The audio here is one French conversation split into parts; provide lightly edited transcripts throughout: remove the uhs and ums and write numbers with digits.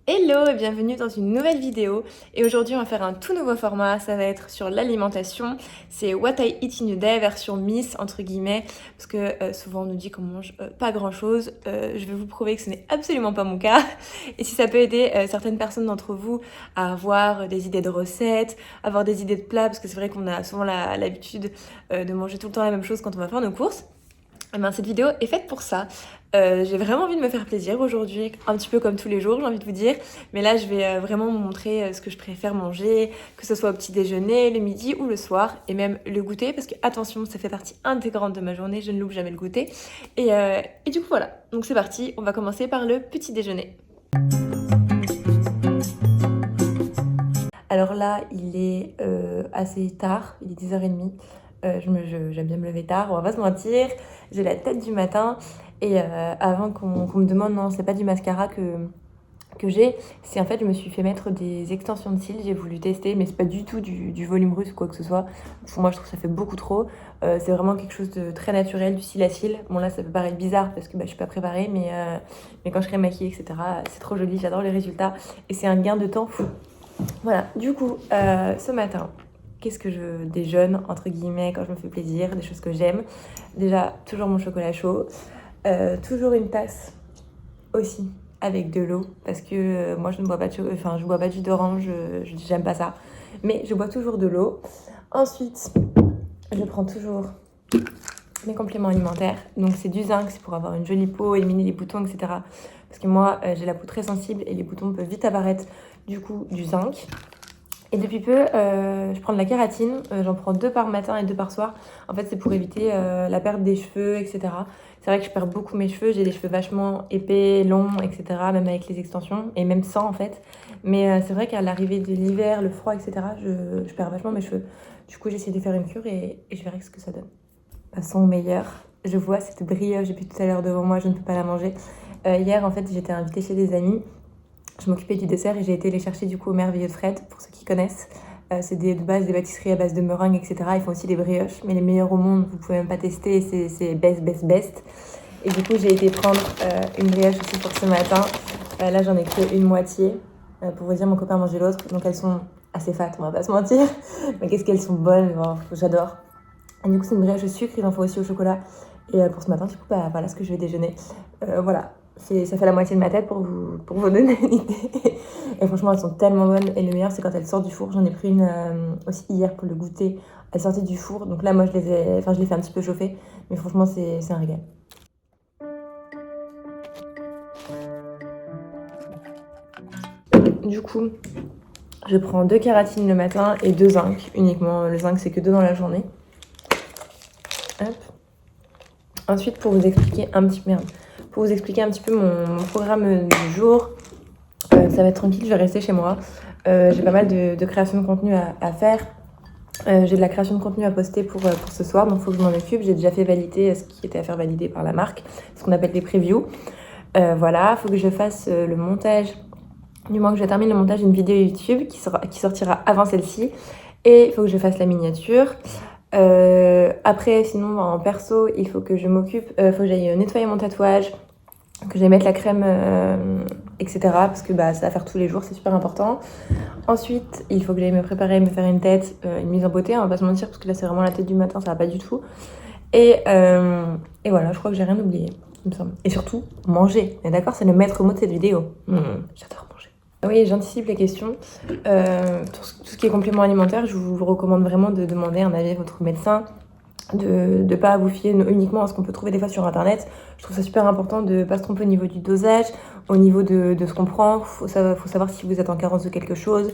Hello et bienvenue dans une nouvelle vidéo. Et aujourd'hui on va faire un tout nouveau format, ça va être sur l'alimentation. C'est What I Eat in a Day version Miss entre guillemets, parce que souvent on nous dit qu'on mange pas grand chose. Je vais vous prouver que ce n'est absolument pas mon cas. Et si ça peut aider certaines personnes d'entre vous à avoir des idées de recettes, avoir des idées de plats, parce que c'est vrai qu'on a souvent l'habitude de manger tout le temps la même chose quand on va faire nos courses. Eh ben, cette vidéo est faite pour ça. J'ai vraiment envie de me faire plaisir aujourd'hui, un petit peu comme tous les jours, j'ai envie de vous dire. Mais là, je vais vraiment vous montrer ce que je préfère manger, que ce soit au petit déjeuner, le midi ou le soir, et même le goûter, parce que attention, ça fait partie intégrante de ma journée, je ne loupe jamais le goûter. Et du coup, voilà. Donc c'est parti, on va commencer par le petit déjeuner. Alors là, il est assez tard, il est 10h30. J'aime bien me lever tard, on va pas se mentir. J'ai la tête du matin. Et avant qu'on me demande, non, c'est pas du mascara que j'ai, c'est en fait, je me suis fait mettre des extensions de cils. J'ai voulu tester, mais c'est pas du tout du volume russe ou quoi que ce soit. Pour moi, je trouve que ça fait beaucoup trop. C'est vraiment quelque chose de très naturel, du cil à cils. Bon, là, ça peut paraître bizarre parce que je suis pas préparée, mais quand je serai maquillée, etc., c'est trop joli. J'adore les résultats. Et c'est un gain de temps fou. Voilà, du coup, ce matin, qu'est-ce que je déjeune, entre guillemets, quand je me fais plaisir, des choses que j'aime. Déjà, toujours mon chocolat chaud, toujours une tasse aussi avec de l'eau, parce que moi je ne bois pas je bois pas de jus d'orange, j'aime pas ça, mais je bois toujours de l'eau. Ensuite, je prends toujours mes compléments alimentaires, donc c'est du zinc, c'est pour avoir une jolie peau, éliminer les boutons, etc. Parce que moi, j'ai la peau très sensible et les boutons peuvent vite apparaître, du coup, du zinc. Et depuis peu, je prends de la kératine. J'en prends 2 par matin et 2 par soir. En fait, c'est pour éviter la perte des cheveux, etc. C'est vrai que je perds beaucoup mes cheveux. J'ai des cheveux vachement épais, longs, etc. Même avec les extensions. Et même sans, en fait. Mais c'est vrai qu'à l'arrivée de l'hiver, le froid, etc., je perds vachement mes cheveux. Du coup, j'ai essayé de faire une cure et je verrai ce que ça donne. Passons au meilleur. Je vois cette brioche depuis tout à l'heure devant moi. Je ne peux pas la manger. Hier, en fait, j'étais invitée chez des amis. Je m'occupais du dessert et j'ai été les chercher du coup au Merveilleux de Fred, pour ceux qui connaissent. C'est de base des pâtisseries à base de meringues, etc. Ils font aussi des brioches, mais les meilleures au monde, vous pouvez même pas tester, c'est best, best, best. Et du coup, j'ai été prendre une brioche aussi pour ce matin. Là, j'en ai que une moitié. Pour vous dire, mon copain a mangé l'autre, donc elles sont assez fat, on va pas se mentir. Mais qu'est-ce qu'elles sont bonnes, bon, j'adore. Et du coup, c'est une brioche au sucre, ils en font aussi au chocolat. Et pour ce matin, du coup, voilà ce que je vais déjeuner. Voilà, ça fait la moitié de ma tête pour vous donner une idée. Et franchement, elles sont tellement bonnes. Et le meilleur, c'est quand elles sortent du four. J'en ai pris une aussi hier pour le goûter. Elles sortaient du four. Donc là, moi, je les fais un petit peu chauffer. Mais franchement, c'est un régal. Du coup, je prends 2 kératines le matin et 2 zinc uniquement. Le zinc, c'est que 2 dans la journée. Hop. Ensuite, pour vous expliquer un petit peu mon programme du jour, ça va être tranquille, je vais rester chez moi. J'ai pas mal de création de contenu à faire. J'ai de la création de contenu à poster pour ce soir, donc il faut que je m'en occupe. J'ai déjà fait valider ce qui était à faire valider par la marque, ce qu'on appelle les previews. Voilà, il faut que je fasse le montage, du moins que je termine le montage d'une vidéo YouTube qui sortira avant celle-ci. Et il faut que je fasse la miniature. Après, sinon, en perso, il faut que je m'occupe, il faut que j'aille nettoyer mon tatouage, que j'aille mettre la crème, etc. Parce que ça va faire tous les jours, c'est super important. Ensuite, il faut que j'aille me préparer, me faire une tête, une mise en beauté, on va pas se mentir, parce que là, c'est vraiment la tête du matin, ça va pas du tout. Et voilà, je crois que j'ai rien oublié, il me semble. Et surtout, manger. Et d'accord, c'est le maître mot de cette vidéo. J'adore manger. Oui, j'anticipe les questions. Tout ce qui est complément alimentaire, je vous recommande vraiment de demander un avis à votre médecin, de ne pas vous fier uniquement à ce qu'on peut trouver des fois sur internet. Je trouve ça super important de ne pas se tromper au niveau du dosage, au niveau de ce qu'on prend. Faut savoir si vous êtes en carence de quelque chose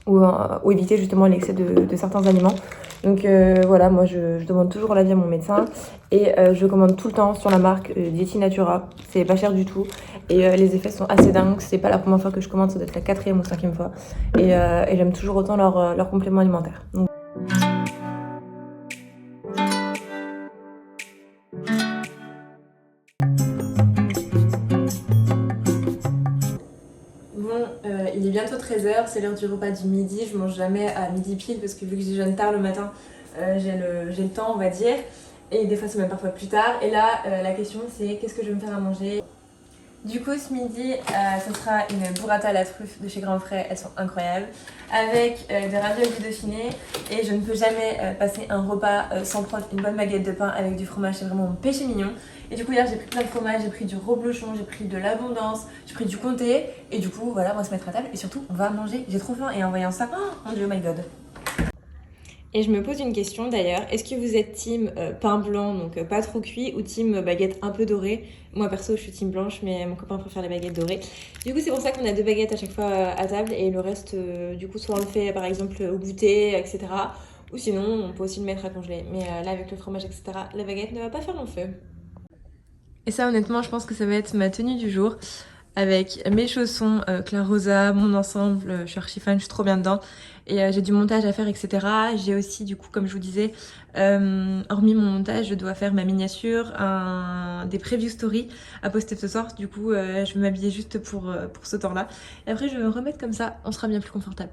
ou éviter justement l'excès de certains aliments. Donc voilà, moi je demande toujours l'avis à mon médecin et je commande tout le temps sur la marque Dieti Natura. C'est pas cher du tout et les effets sont assez dingues. C'est pas la première fois que je commande, ça doit être la 4e ou 5e fois. Et j'aime toujours autant leur complément alimentaire. Donc, bon, il est bientôt 13h, c'est l'heure du repas du midi. Je mange jamais à midi pile parce que vu que je déjeune tard le matin, j'ai le temps, on va dire. Et des fois, c'est même parfois plus tard. Et là, la question, c'est qu'est-ce que je vais me faire à manger? Du coup, ce midi, ce sera une burrata à la truffe de chez Grand Frais. Elles sont incroyables. Avec des raviolis dauphinés. Et je ne peux jamais passer un repas sans prendre une bonne baguette de pain avec du fromage. C'est vraiment mon péché mignon. Et du coup, hier, j'ai pris plein de fromage. J'ai pris du reblochon, j'ai pris de l'abondance, j'ai pris du comté. Et du coup, voilà, on va se mettre à table. Et surtout, on va manger. J'ai trop faim. Et en voyant ça, oh mon dieu, oh my god. Et je me pose une question d'ailleurs, est-ce que vous êtes team pain blanc, donc pas trop cuit, ou team baguette un peu dorée? Moi perso je suis team blanche, mais mon copain préfère les baguettes dorées. Du coup c'est pour ça qu'on a 2 baguettes à chaque fois à table, et le reste du coup soit on le fait par exemple au goûter, etc. Ou sinon on peut aussi le mettre à congeler. Mais là avec le fromage, etc., la baguette ne va pas faire long feu. Et ça honnêtement je pense que ça va être ma tenue du jour. Avec mes chaussons Claire Rosa, mon ensemble, je suis archi fan, je suis trop bien dedans. Et j'ai du montage à faire, etc. J'ai aussi, du coup, comme je vous disais, hormis mon montage, je dois faire ma miniature, des preview stories à poster ce soir. Du coup, je vais m'habiller juste pour ce temps-là. Et après, je vais me remettre comme ça, on sera bien plus confortable.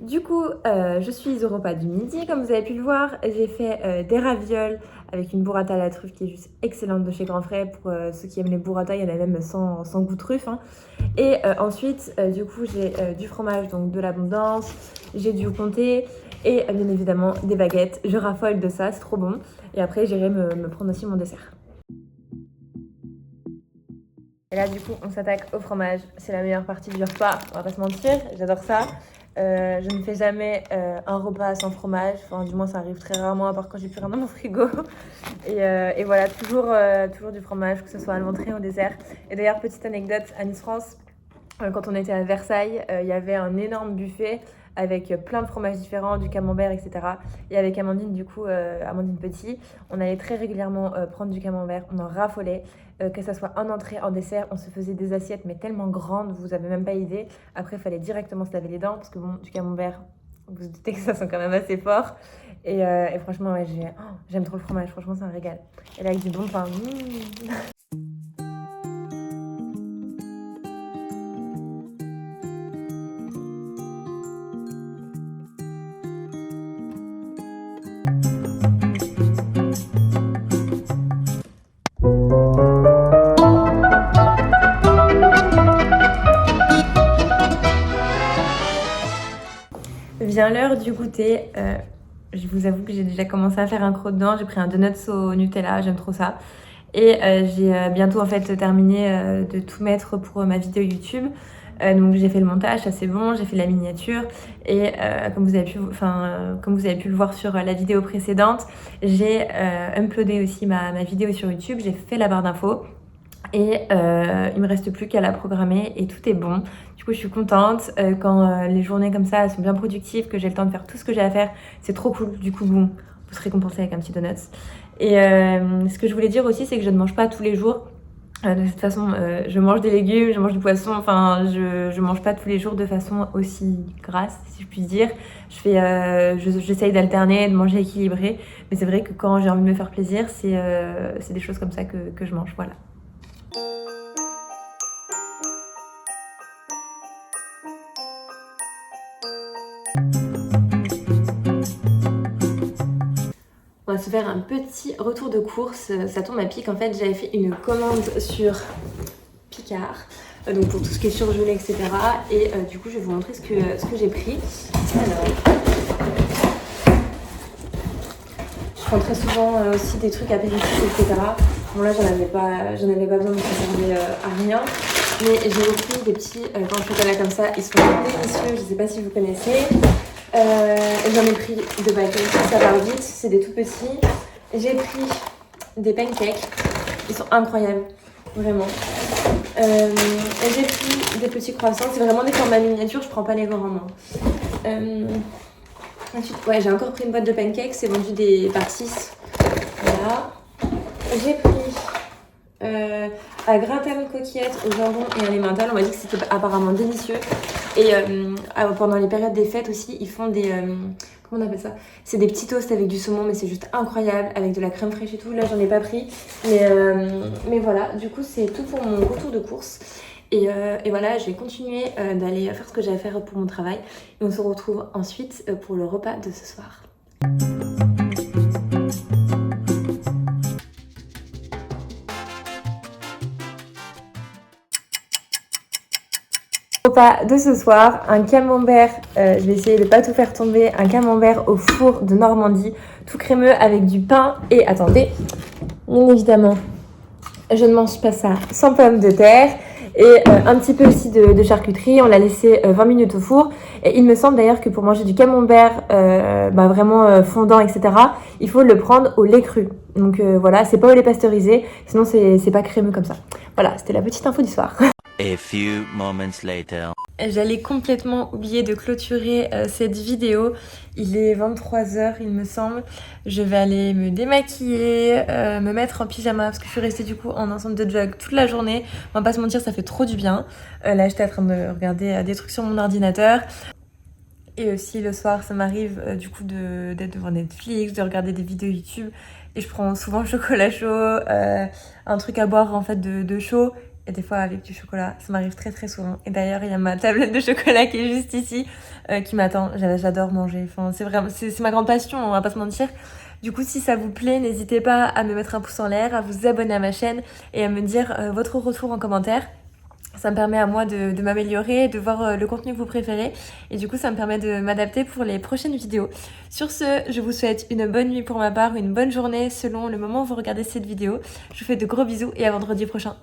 Du coup, je suis au repas du midi, comme vous avez pu le voir. J'ai fait des ravioles avec une burrata à la truffe qui est juste excellente de chez Grand Frais. Pour ceux qui aiment les burrata, il y en a même sans goût truffe. Hein. Et ensuite, du coup, j'ai du fromage, donc de l'abondance. J'ai du comté et bien évidemment des baguettes. Je raffole de ça, c'est trop bon. Et après, j'irai me prendre aussi mon dessert. Et là, du coup, on s'attaque au fromage. C'est la meilleure partie du repas, on va pas se mentir. J'adore ça. Je ne fais jamais un repas sans fromage. Enfin, du moins, ça arrive très rarement, à part quand j'ai plus rien dans mon frigo. Et voilà, toujours du fromage, que ce soit à l'entrée ou au dessert. Et d'ailleurs, petite anecdote, à Nice France, quand on était à Versailles, il y avait un énorme buffet avec plein de fromages différents, du camembert, etc. Et avec Amandine, du coup, Amandine Petit, on allait très régulièrement prendre du camembert, on en raffolait, que ça soit en entrée, en dessert, on se faisait des assiettes, mais tellement grandes, vous avez même pas idée. Après, il fallait directement se laver les dents, parce que bon, du camembert, vous vous doutez que ça sent quand même assez fort. Et franchement, ouais, j'aime trop le fromage, franchement, c'est un régal. Et là, avec du bon pain, Vient l'heure du goûter. Je vous avoue que j'ai déjà commencé à faire un croc dedans. J'ai pris un donuts au Nutella, j'aime trop ça. Et j'ai bientôt en fait terminé de tout mettre pour ma vidéo YouTube. Donc j'ai fait le montage, ça c'est bon, j'ai fait la miniature et comme vous avez pu le voir sur la vidéo précédente, j'ai uploadé aussi ma vidéo sur YouTube, j'ai fait la barre d'infos. Et il me reste plus qu'à la programmer et tout est bon. Du coup, je suis contente. Quand les journées comme ça elles sont bien productives, que j'ai le temps de faire tout ce que j'ai à faire, c'est trop cool. Du coup, bon, vous serez récompenser avec un petit donut. Et ce que je voulais dire aussi, c'est que je ne mange pas tous les jours. De toute façon, je mange des légumes, je mange du poisson. Enfin, je mange pas tous les jours de façon aussi grasse, si je puis dire. J'essaye d'alterner, de manger équilibré. Mais c'est vrai que quand j'ai envie de me faire plaisir, c'est des choses comme ça que je mange. Voilà. On va se faire un petit retour de course, ça tombe à pic. En fait, j'avais fait une commande sur Picard, donc pour tout ce qui est surgelé, etc. Et du coup, je vais vous montrer ce que j'ai pris. Alors, je prends très souvent aussi des trucs apéritifs, etc. Bon là, j'en avais pas besoin, donc ça servait à rien. Mais j'ai aussi des petits pains au chocolat comme ça, ils sont délicieux, je sais pas si vous connaissez. J'en ai pris 2 paquets, ça part vite, c'est des tout petits. J'ai pris des pancakes, ils sont incroyables, vraiment. Et j'ai pris des petits croissants, c'est vraiment des formats miniatures, je prends pas les grands moi. Ensuite, ouais, j'ai encore pris une boîte de pancakes, c'est vendu par 6. Voilà. J'ai pris un gratin de coquillettes au jambon et à l'emmental. On m'a dit que c'était apparemment délicieux. Et pendant les périodes des fêtes aussi, ils font des... comment on appelle ça? C'est des petits toasts avec du saumon, mais c'est juste incroyable, avec de la crème fraîche et tout. Là, j'en ai pas pris. Mais voilà, du coup, c'est tout pour mon retour de course. Et voilà, je vais continuer d'aller faire ce que j'ai à faire pour mon travail. Et on se retrouve ensuite pour le repas de ce soir. Repas de ce soir, un camembert, je vais essayer de pas tout faire tomber, un camembert au four de Normandie, tout crémeux avec du pain et attendez, bien évidemment, je ne mange pas ça sans pommes de terre et un petit peu aussi de charcuterie. On l'a laissé 20 minutes au four et il me semble d'ailleurs que pour manger du camembert vraiment fondant, etc., il faut le prendre au lait cru. Donc voilà, c'est pas au lait pasteurisé, sinon c'est pas crémeux comme ça. Voilà, c'était la petite info du soir. A few moments later. J'allais complètement oublier de clôturer cette vidéo. Il est 23h il me semble. Je vais aller me démaquiller, me mettre en pyjama parce que je suis restée du coup en ensemble de jog toute la journée. On va pas se mentir, ça fait trop du bien. Là j'étais en train de regarder des trucs sur mon ordinateur. Et aussi le soir ça m'arrive du coup d'être devant Netflix, de regarder des vidéos YouTube. Et je prends souvent le chocolat chaud, un truc à boire en fait de chaud. Et des fois avec du chocolat, ça m'arrive très très souvent. Et d'ailleurs, il y a ma tablette de chocolat qui est juste ici, qui m'attend. J'adore manger. Enfin, c'est ma grande passion, on va pas se mentir. Du coup, si ça vous plaît, n'hésitez pas à me mettre un pouce en l'air, à vous abonner à ma chaîne et à me dire votre retour en commentaire. Ça me permet à moi de m'améliorer, de voir le contenu que vous préférez. Et du coup, ça me permet de m'adapter pour les prochaines vidéos. Sur ce, je vous souhaite une bonne nuit pour ma part, une bonne journée selon le moment où vous regardez cette vidéo. Je vous fais de gros bisous et à vendredi prochain.